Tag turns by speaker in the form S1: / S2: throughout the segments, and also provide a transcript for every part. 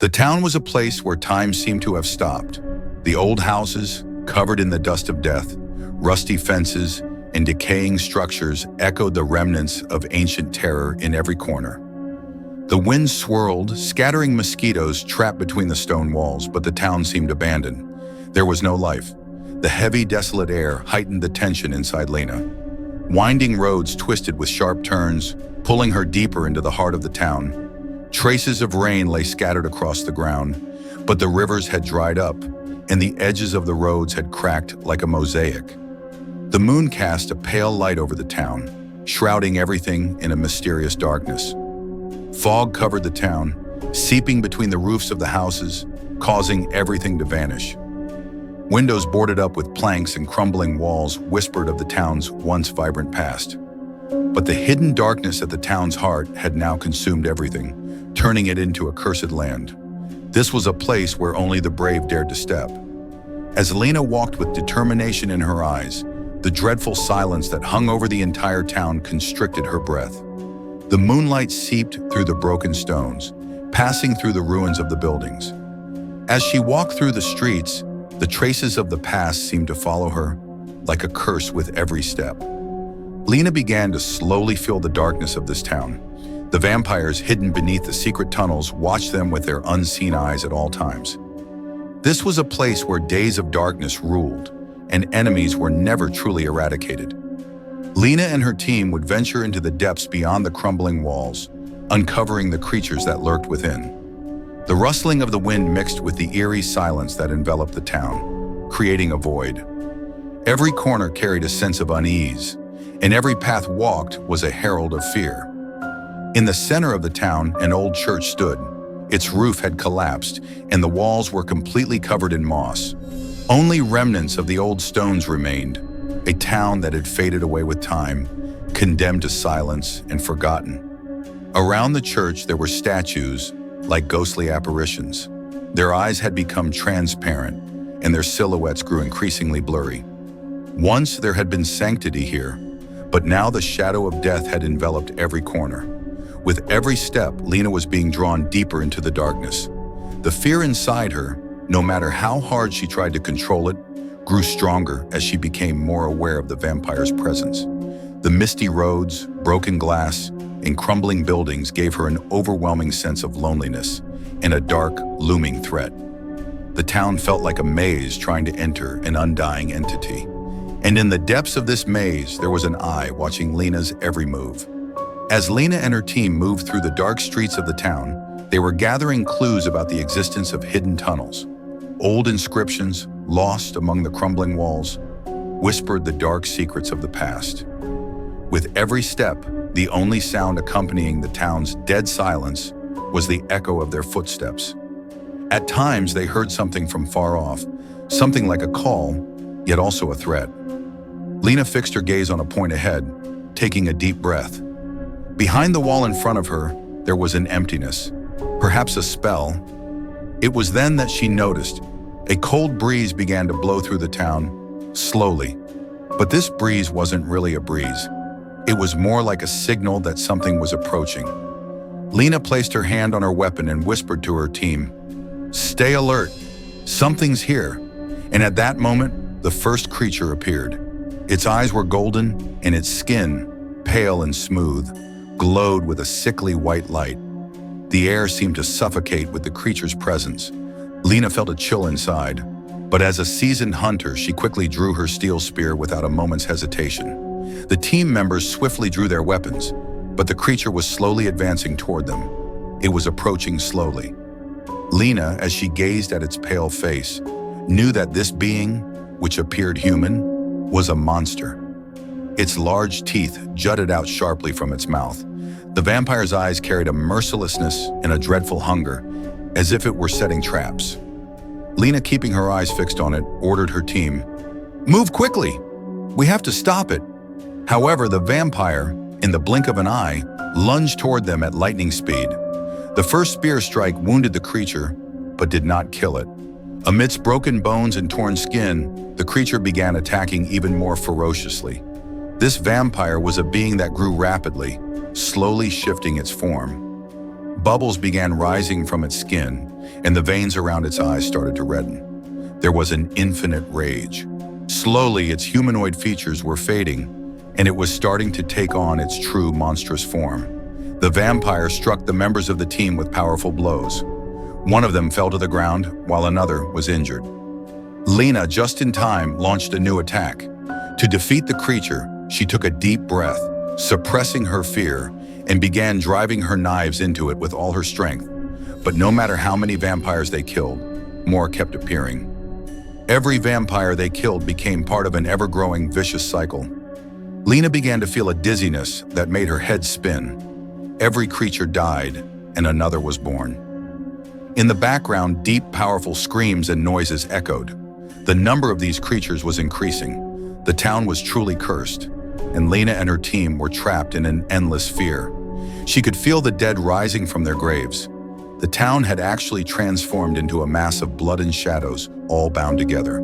S1: The town was a place where time seemed to have stopped. The old houses, covered in the dust of death, rusty fences, and decaying structures echoed the remnants of ancient terror in every corner. The wind swirled, scattering mosquitoes trapped between the stone walls, but the town seemed abandoned. There was no life. The heavy, desolate air heightened the tension inside Lena. Winding roads twisted with sharp turns, pulling her deeper into the heart of the town. Traces of rain lay scattered across the ground, but the rivers had dried up, and the edges of the roads had cracked like a mosaic. The moon cast a pale light over the town, shrouding everything in a mysterious darkness. Fog covered the town, seeping between the roofs of the houses, causing everything to vanish. Windows boarded up with planks and crumbling walls whispered of the town's once vibrant past. But the hidden darkness at the town's heart had now consumed everything, turning it into a cursed land. This was a place where only the brave dared to step. As Lena walked with determination in her eyes, the dreadful silence that hung over the entire town constricted her breath. The moonlight seeped through the broken stones, passing through the ruins of the buildings. As she walked through the streets, the traces of the past seemed to follow her, like a curse with every step. Lena began to slowly feel the darkness of this town. The vampires hidden beneath the secret tunnels watched them with their unseen eyes at all times. This was a place where days of darkness ruled, and enemies were never truly eradicated. Lena and her team would venture into the depths beyond the crumbling walls, uncovering the creatures that lurked within. The rustling of the wind mixed with the eerie silence that enveloped the town, creating a void. Every corner carried a sense of unease, and every path walked was a herald of fear. In the center of the town, an old church stood. Its roof had collapsed, and the walls were completely covered in moss. Only remnants of the old stones remained, a town that had faded away with time, condemned to silence and forgotten. Around the church there were statues, like ghostly apparitions. Their eyes had become transparent, and their silhouettes grew increasingly blurry. Once there had been sanctity here, but now the shadow of death had enveloped every corner. With every step, Lena was being drawn deeper into the darkness. The fear inside her, no matter how hard she tried to control it, grew stronger as she became more aware of the vampire's presence. The misty roads, broken glass, and crumbling buildings gave her an overwhelming sense of loneliness and a dark, looming threat. The town felt like a maze trying to enter an undying entity. And in the depths of this maze, there was an eye watching Lena's every move. As Lena and her team moved through the dark streets of the town, they were gathering clues about the existence of hidden tunnels. Old inscriptions, lost among the crumbling walls, whispered the dark secrets of the past. With every step, the only sound accompanying the town's dead silence was the echo of their footsteps. At times, they heard something from far off, something like a call, yet also a threat. Lena fixed her gaze on a point ahead, taking a deep breath. Behind the wall in front of her, there was an emptiness, perhaps a spell. It was then that she noticed. A cold breeze began to blow through the town, slowly. But this breeze wasn't really a breeze. It was more like a signal that something was approaching. Lena placed her hand on her weapon and whispered to her team, "Stay alert, something's here." And at that moment, the first creature appeared. Its eyes were golden, and its skin, pale and smooth, glowed with a sickly white light. The air seemed to suffocate with the creature's presence. Lena felt a chill inside, but as a seasoned hunter, she quickly drew her steel spear without a moment's hesitation. The team members swiftly drew their weapons, but the creature was slowly advancing toward them. It was approaching slowly. Lena, as she gazed at its pale face, knew that this being, which appeared human, was a monster. Its large teeth jutted out sharply from its mouth. The vampire's eyes carried a mercilessness and a dreadful hunger, as if it were setting traps. Lena, keeping her eyes fixed on it, ordered her team, "Move quickly! We have to stop it!" However, the vampire, in the blink of an eye, lunged toward them at lightning speed. The first spear strike wounded the creature, but did not kill it. Amidst broken bones and torn skin, the creature began attacking even more ferociously. This vampire was a being that grew rapidly, slowly shifting its form. Bubbles began rising from its skin, and the veins around its eyes started to redden. There was an infinite rage. Slowly, its humanoid features were fading, and it was starting to take on its true monstrous form. The vampire struck the members of the team with powerful blows. One of them fell to the ground, while another was injured. Lena, just in time, launched a new attack. To defeat the creature, she took a deep breath, suppressing her fear, and began driving her knives into it with all her strength. But no matter how many vampires they killed, more kept appearing. Every vampire they killed became part of an ever-growing vicious cycle. Lena began to feel a dizziness that made her head spin. Every creature died, and another was born. In the background, deep, powerful screams and noises echoed. The number of these creatures was increasing. The town was truly cursed, and Lena and her team were trapped in an endless fear. She could feel the dead rising from their graves. The town had actually transformed into a mass of blood and shadows, all bound together.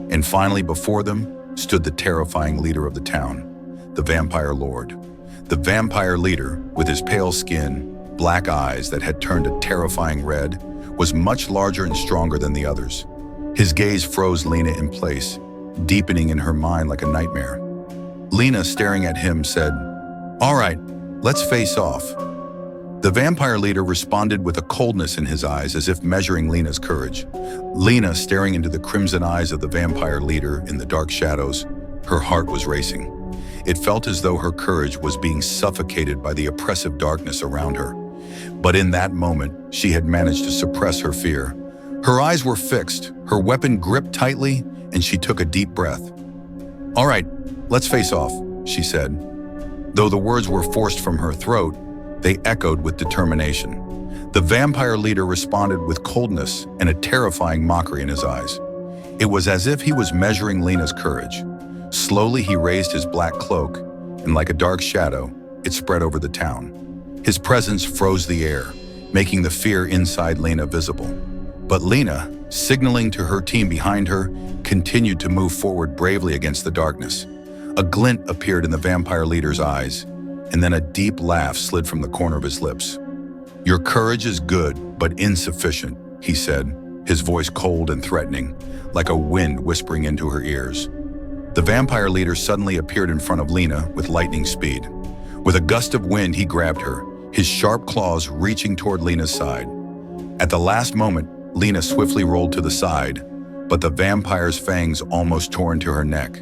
S1: And finally, before them, stood the terrifying leader of the town, the Vampire Lord. The vampire leader, with his pale skin, black eyes that had turned a terrifying red, was much larger and stronger than the others. His gaze froze Lena in place, deepening in her mind like a nightmare. Lena, staring at him, said, "All right, let's face off." The vampire leader responded with a coldness in his eyes, as if measuring Lena's courage. Lena, staring into the crimson eyes of the vampire leader in the dark shadows, her heart was racing. It felt as though her courage was being suffocated by the oppressive darkness around her. But in that moment, she had managed to suppress her fear. Her eyes were fixed, her weapon gripped tightly, and she took a deep breath. "All right, let's face off," she said. Though the words were forced from her throat, they echoed with determination. The vampire leader responded with coldness and a terrifying mockery in his eyes. It was as if he was measuring Lena's courage. Slowly, he raised his black cloak, and like a dark shadow, it spread over the town. His presence froze the air, making the fear inside Lena visible. But Lena, signaling to her team behind her, continued to move forward bravely against the darkness. A glint appeared in the vampire leader's eyes, and then a deep laugh slid from the corner of his lips. "Your courage is good, but insufficient," he said, his voice cold and threatening, like a wind whispering into her ears. The vampire leader suddenly appeared in front of Lena with lightning speed. With a gust of wind, he grabbed her, his sharp claws reaching toward Lena's side. At the last moment, Lena swiftly rolled to the side, but the vampire's fangs almost tore into her neck.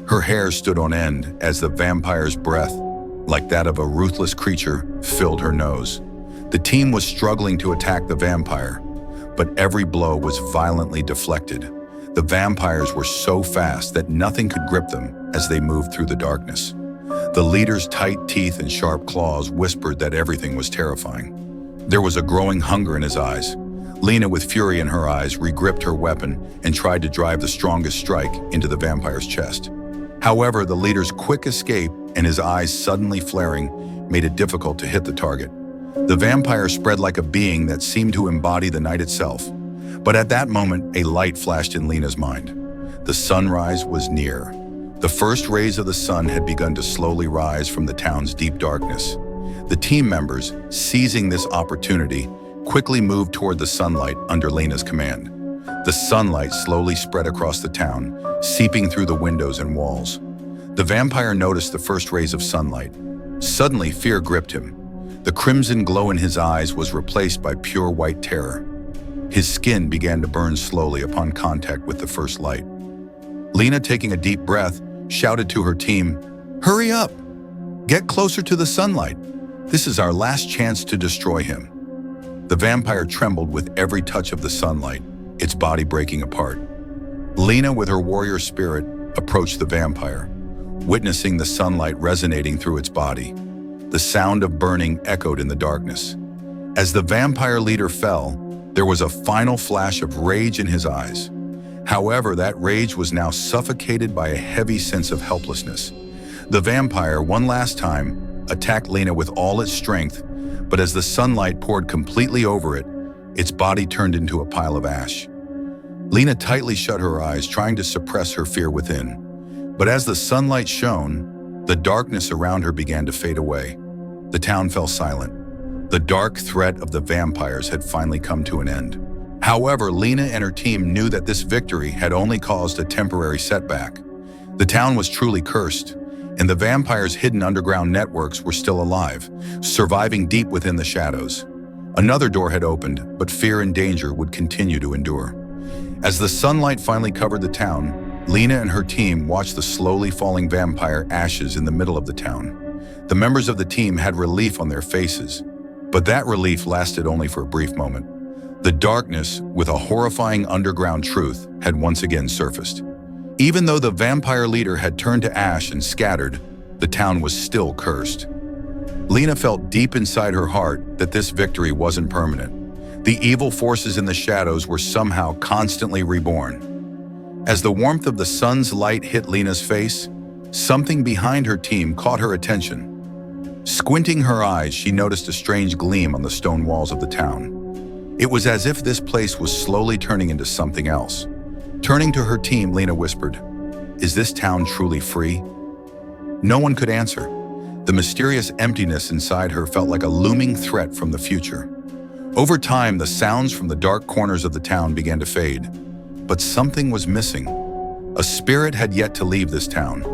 S1: Her hair stood on end as the vampire's breath, like that of a ruthless creature, filled her nose. The team was struggling to attack the vampire, but every blow was violently deflected. The vampires were so fast that nothing could grip them as they moved through the darkness. The leader's tight teeth and sharp claws whispered that everything was terrifying. There was a growing hunger in his eyes. Lena, with fury in her eyes, regripped her weapon and tried to drive the strongest strike into the vampire's chest. However, the leader's quick escape and his eyes suddenly flaring made it difficult to hit the target. The vampire spread like a being that seemed to embody the night itself. But at that moment, a light flashed in Lena's mind. The sunrise was near. The first rays of the sun had begun to slowly rise from the town's deep darkness. The team members, seizing this opportunity, quickly moved toward the sunlight under Lena's command. The sunlight slowly spread across the town, seeping through the windows and walls. The vampire noticed the first rays of sunlight. Suddenly, fear gripped him. The crimson glow in his eyes was replaced by pure white terror. His skin began to burn slowly upon contact with the first light. Lena, taking a deep breath, shouted to her team, "Hurry up! Get closer to the sunlight. This is our last chance to destroy him." The vampire trembled with every touch of the sunlight, its body breaking apart. Lena, with her warrior spirit, approached the vampire, witnessing the sunlight resonating through its body. The sound of burning echoed in the darkness. As the vampire leader fell, there was a final flash of rage in his eyes. However, that rage was now suffocated by a heavy sense of helplessness. The vampire, one last time, attacked Lena with all its strength, but as the sunlight poured completely over it, its body turned into a pile of ash. Lena tightly shut her eyes, trying to suppress her fear within. But as the sunlight shone, the darkness around her began to fade away. The town fell silent. The dark threat of the vampires had finally come to an end. However, Lena and her team knew that this victory had only caused a temporary setback. The town was truly cursed, and the vampires' hidden underground networks were still alive, surviving deep within the shadows. Another door had opened, but fear and danger would continue to endure. As the sunlight finally covered the town, Lena and her team watched the slowly falling vampire ashes in the middle of the town. The members of the team had relief on their faces, but that relief lasted only for a brief moment. The darkness, with a horrifying underground truth, had once again surfaced. Even though the vampire leader had turned to ash and scattered, the town was still cursed. Lena felt deep inside her heart that this victory wasn't permanent. The evil forces in the shadows were somehow constantly reborn. As the warmth of the sun's light hit Lena's face, something behind her team caught her attention. Squinting her eyes, she noticed a strange gleam on the stone walls of the town. It was as if this place was slowly turning into something else. Turning to her team, Lena whispered, "Is this town truly free?" No one could answer. The mysterious emptiness inside her felt like a looming threat from the future. Over time, the sounds from the dark corners of the town began to fade. But something was missing. A spirit had yet to leave this town.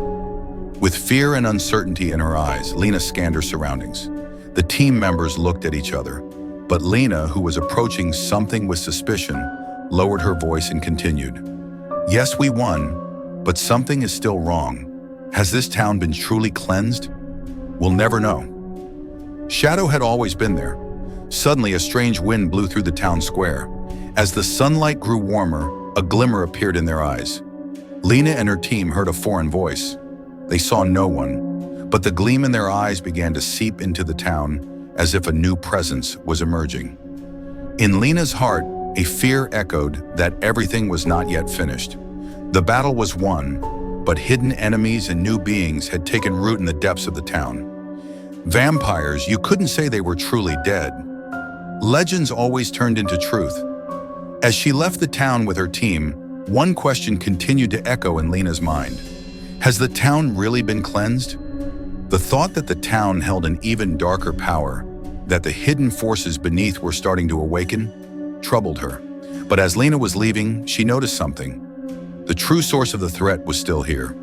S1: With fear and uncertainty in her eyes, Lena scanned her surroundings. The team members looked at each other, but Lena, who was approaching something with suspicion, lowered her voice and continued. "Yes, we won, but something is still wrong. Has this town been truly cleansed? We'll never know." Shadow had always been there. Suddenly, a strange wind blew through the town square. As the sunlight grew warmer, a glimmer appeared in their eyes. Lena and her team heard a foreign voice. They saw no one, but the gleam in their eyes began to seep into the town as if a new presence was emerging. In Lena's heart, a fear echoed that everything was not yet finished. The battle was won, but hidden enemies and new beings had taken root in the depths of the town. Vampires, you couldn't say they were truly dead. Legends always turned into truth. As she left the town with her team, one question continued to echo in Lena's mind. Has the town really been cleansed? The thought that the town held an even darker power, that the hidden forces beneath were starting to awaken, troubled her. But as Lena was leaving, she noticed something. The true source of the threat was still here.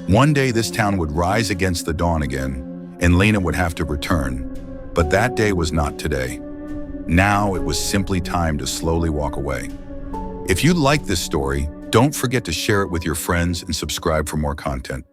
S1: One day this town would rise against the dawn again, and Lena would have to return. But that day was not today. Now it was simply time to slowly walk away. If you like this story, don't forget to share it with your friends and subscribe for more content.